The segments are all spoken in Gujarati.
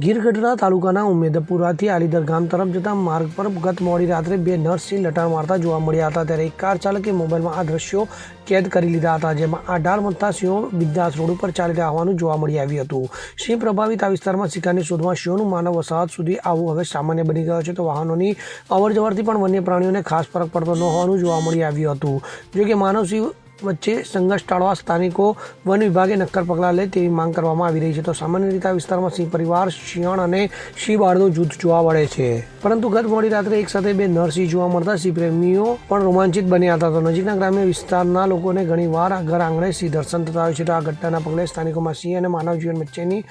ગીરગઢડા તાલુકાના ઉમેદપુરાથી આલીદર ગામ તરફ જતા માર્ગ પર ગત મોડી રાત્રે બે નર્સ સિંહ લટાર મારતા જોવા મળ્યા હતા। ત્યારે એક કાર ચાલકે મોબાઈલમાં આ દ્રશ્યો કેદ કરી લીધા હતા, જેમાં આ ડાળ મથતા સિંહો બિંદાસ રોડ ઉપર ચાલી રહ્યા હોવાનું જોવા મળી આવ્યું હતું। સિંહ પ્રભાવિત આ વિસ્તારમાં શિકારની શોધમાં સિંહોનું માનવ વસાહત સુધી આવવું હવે સામાન્ય બની ગયો છે, તો વાહનોની અવરજવરથી પણ વન્ય પ્રાણીઓને ખાસ ફરક પડતો ન હોવાનું જોવા મળી આવ્યું હતું। જો કે માનવ સિંહ વચ્ચે સંઘર્ષ ટાળવા સ્થાનિકો વન વિભાગે નક્કર પગલાં લે તેવી માંગ કરવામાં આવી રહી છે। તો સામાન્ય રીતે આ વિસ્તારમાં સિંહ પરિવાર, શિયાળ અને સિંહ બાળનું જૂથ જોવા મળે છે, પરંતુ ગત મોડી રાત્રે એક સાથે બે નર સિંહ જોવા મળતા સિંહ પ્રેમીઓ પણ રોમાંચિત બન્યા હતા। તો નજીકના ગ્રામ્ય વિસ્તારના લોકોને ઘણીવાર ઘર આંગણે સિંહ દર્શન થતા હોય છે। તો આ ઘટનાના પગલે સ્થાનિકોમાં સિંહ અને માનવ જીવન વચ્ચેની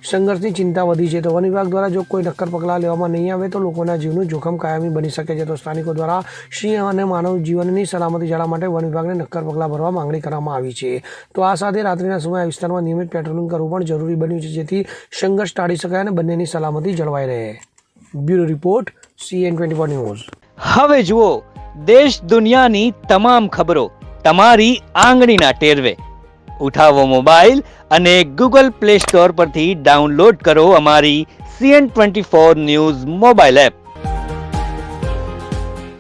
સંઘર્ષની ચિંતા વધી છે। તો વન વિભાગ દ્વારા જો કોઈ નક્કર પગલાં લેવામાં નહીં આવે તો લોકોના જીવનું જોખમ કાયમી બની શકે છે। તો સ્થાનિકો દ્વારા સિંહ અને માનવ જીવનની સલામતી જાળવવા માટે વન વિભાગને નક્કર પગલાં ભરવા માંગણી કરવામાં આવી છે। તો આ સાથે રાત્રિના સમયે આ વિસ્તારમાં નિયમિત પેટ્રોલિંગ કરવું પણ જરૂરી બન્યું છે, જેથી સંઘર્ષ ટાળી શકાય અને બંનેની સલામતી જળવાઈ રહે। Bureau report, CN24 news. હવે જુઓ દેશ દુનિયાની તમામ ખબરો તમારી આંગળીના ટેરવે। ઉઠાવો મોબાઈલ અને Google Play Store પરથી ડાઉનલોડ કરો અમારી CN24 ન્યૂઝ મોબાઈલ એપ।